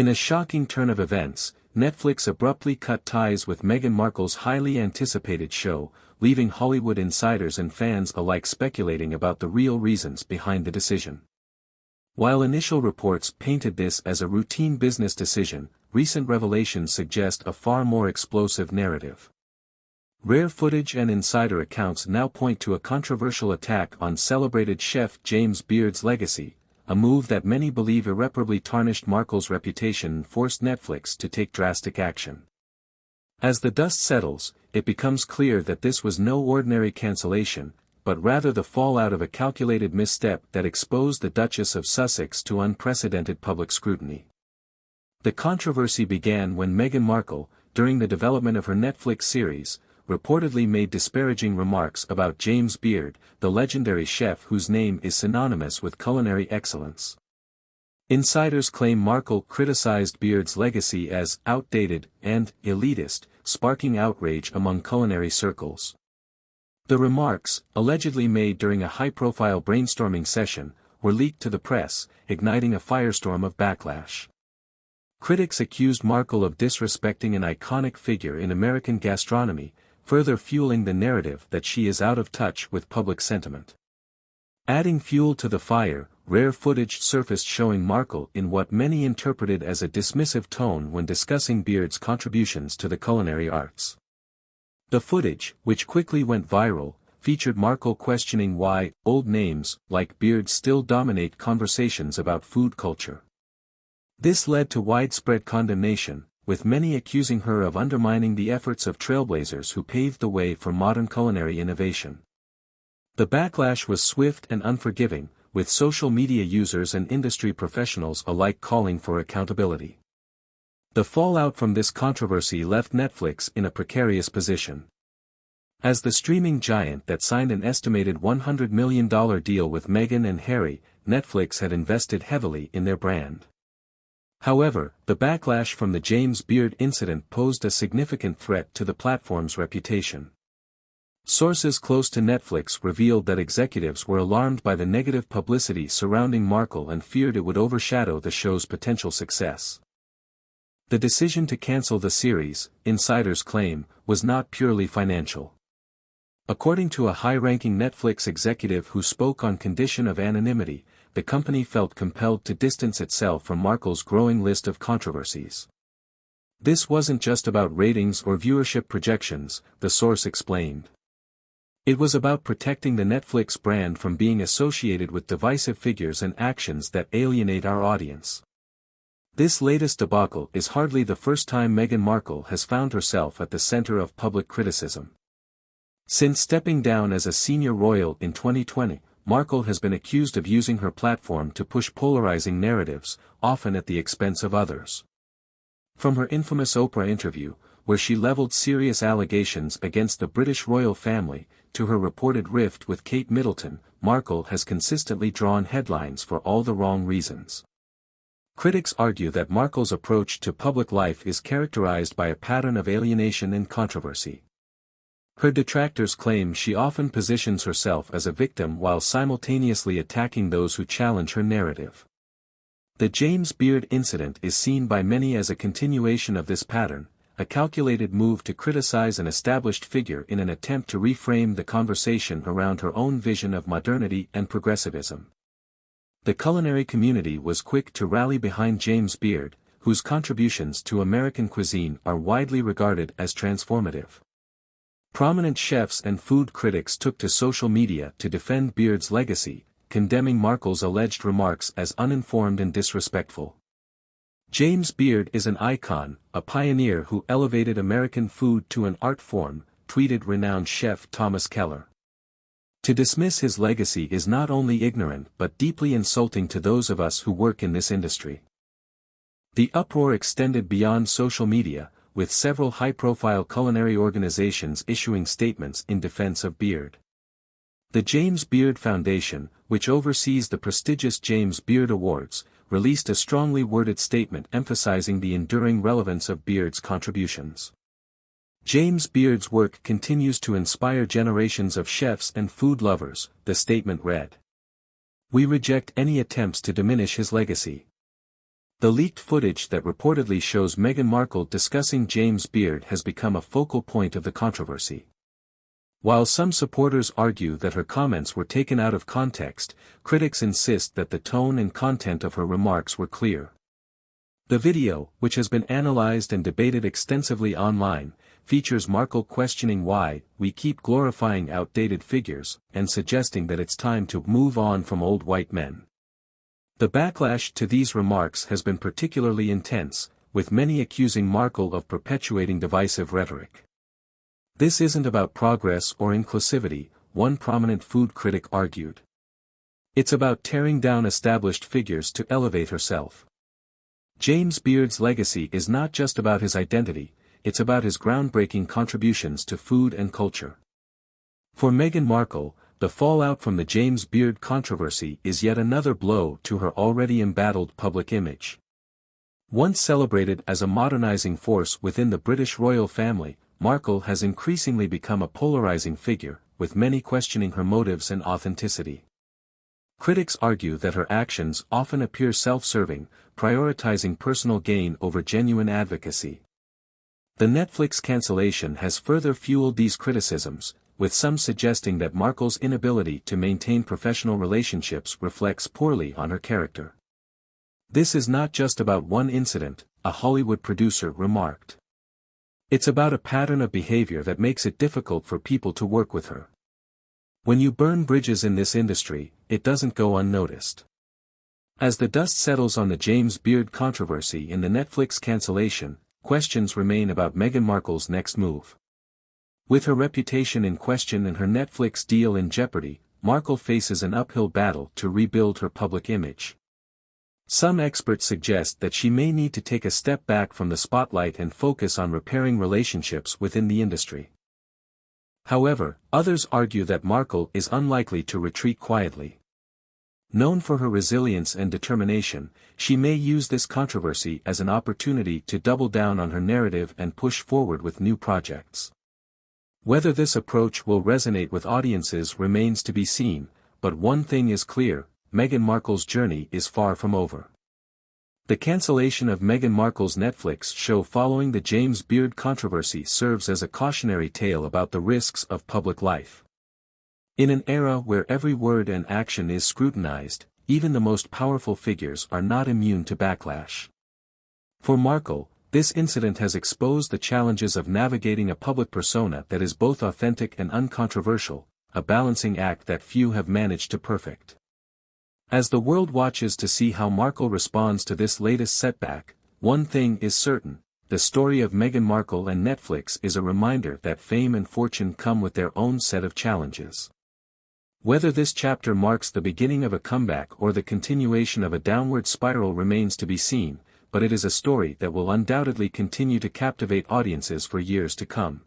In a shocking turn of events, Netflix abruptly cut ties with Meghan Markle's highly anticipated show, leaving Hollywood insiders and fans alike speculating about the real reasons behind the decision. While initial reports painted this as a routine business decision, recent revelations suggest a far more explosive narrative. Rare footage and insider accounts now point to a controversial attack on celebrated chef James Beard's legacy, a move that many believe irreparably tarnished Markle's reputation and forced Netflix to take drastic action. As the dust settles, it becomes clear that this was no ordinary cancellation, but rather the fallout of a calculated misstep that exposed the Duchess of Sussex to unprecedented public scrutiny. The controversy began when Meghan Markle, during the development of her Netflix series, reportedly made disparaging remarks about James Beard, the legendary chef whose name is synonymous with culinary excellence. Insiders claim Markle criticized Beard's legacy as outdated and elitist, sparking outrage among culinary circles. The remarks, allegedly made during a high-profile brainstorming session, were leaked to the press, igniting a firestorm of backlash. Critics accused Markle of disrespecting an iconic figure in American gastronomy, further fueling the narrative that she is out of touch with public sentiment. Adding fuel to the fire, rare footage surfaced showing Markle in what many interpreted as a dismissive tone when discussing Beard's contributions to the culinary arts. The footage, which quickly went viral, featured Markle questioning why old names like Beard still dominate conversations about food culture. This led to widespread condemnation, with many accusing her of undermining the efforts of trailblazers who paved the way for modern culinary innovation. The backlash was swift and unforgiving, with social media users and industry professionals alike calling for accountability. The fallout from this controversy left Netflix in a precarious position. As the streaming giant that signed an estimated $100 million deal with Meghan and Harry, Netflix had invested heavily in their brand. However, the backlash from the James Beard incident posed a significant threat to the platform's reputation. Sources close to Netflix revealed that executives were alarmed by the negative publicity surrounding Markle and feared it would overshadow the show's potential success. The decision to cancel the series, insiders claim, was not purely financial. According to a high-ranking Netflix executive who spoke on condition of anonymity, the company felt compelled to distance itself from Markle's growing list of controversies. This wasn't just about ratings or viewership projections, the source explained. It was about protecting the Netflix brand from being associated with divisive figures and actions that alienate our audience. This latest debacle is hardly the first time Meghan Markle has found herself at the center of public criticism. Since stepping down as a senior royal in 2020, Markle has been accused of using her platform to push polarizing narratives, often at the expense of others. From her infamous Oprah interview, where she leveled serious allegations against the British royal family, to her reported rift with Kate Middleton, Markle has consistently drawn headlines for all the wrong reasons. Critics argue that Markle's approach to public life is characterized by a pattern of alienation and controversy. Her detractors claim she often positions herself as a victim while simultaneously attacking those who challenge her narrative. The James Beard incident is seen by many as a continuation of this pattern, a calculated move to criticize an established figure in an attempt to reframe the conversation around her own vision of modernity and progressivism. The culinary community was quick to rally behind James Beard, whose contributions to American cuisine are widely regarded as transformative. Prominent chefs and food critics took to social media to defend Beard's legacy, condemning Markle's alleged remarks as uninformed and disrespectful. James Beard is an icon, a pioneer who elevated American food to an art form, tweeted renowned chef Thomas Keller. To dismiss his legacy is not only ignorant but deeply insulting to those of us who work in this industry. The uproar extended beyond social media, with several high-profile culinary organizations issuing statements in defense of Beard. The James Beard Foundation, which oversees the prestigious James Beard Awards, released a strongly worded statement emphasizing the enduring relevance of Beard's contributions. James Beard's work continues to inspire generations of chefs and food lovers, the statement read. We reject any attempts to diminish his legacy. The leaked footage that reportedly shows Meghan Markle discussing James' beard has become a focal point of the controversy. While some supporters argue that her comments were taken out of context, critics insist that the tone and content of her remarks were clear. The video, which has been analyzed and debated extensively online, features Markle questioning why we keep glorifying outdated figures, and suggesting that it's time to move on from old white men. The backlash to these remarks has been particularly intense, with many accusing Markle of perpetuating divisive rhetoric. This isn't about progress or inclusivity, one prominent food critic argued. It's about tearing down established figures to elevate herself. James Beard's legacy is not just about his identity, it's about his groundbreaking contributions to food and culture. For Meghan Markle, the fallout from the James Beard controversy is yet another blow to her already embattled public image. Once celebrated as a modernizing force within the British royal family, Markle has increasingly become a polarizing figure, with many questioning her motives and authenticity. Critics argue that her actions often appear self-serving, prioritizing personal gain over genuine advocacy. The Netflix cancellation has further fueled these criticisms, with some suggesting that Markle's inability to maintain professional relationships reflects poorly on her character. This is not just about one incident, a Hollywood producer remarked. It's about a pattern of behavior that makes it difficult for people to work with her. When you burn bridges in this industry, it doesn't go unnoticed. As the dust settles on the James Beard controversy and the Netflix cancellation, questions remain about Meghan Markle's next move. With her reputation in question and her Netflix deal in jeopardy, Markle faces an uphill battle to rebuild her public image. Some experts suggest that she may need to take a step back from the spotlight and focus on repairing relationships within the industry. However, others argue that Markle is unlikely to retreat quietly. Known for her resilience and determination, she may use this controversy as an opportunity to double down on her narrative and push forward with new projects. Whether this approach will resonate with audiences remains to be seen, but one thing is clear, Meghan Markle's journey is far from over. The cancellation of Meghan Markle's Netflix show following the James Beard controversy serves as a cautionary tale about the risks of public life. In an era where every word and action is scrutinized, even the most powerful figures are not immune to backlash. For Markle, this incident has exposed the challenges of navigating a public persona that is both authentic and uncontroversial, a balancing act that few have managed to perfect. As the world watches to see how Markle responds to this latest setback, one thing is certain, the story of Meghan Markle and Netflix is a reminder that fame and fortune come with their own set of challenges. Whether this chapter marks the beginning of a comeback or the continuation of a downward spiral remains to be seen, but it is a story that will undoubtedly continue to captivate audiences for years to come.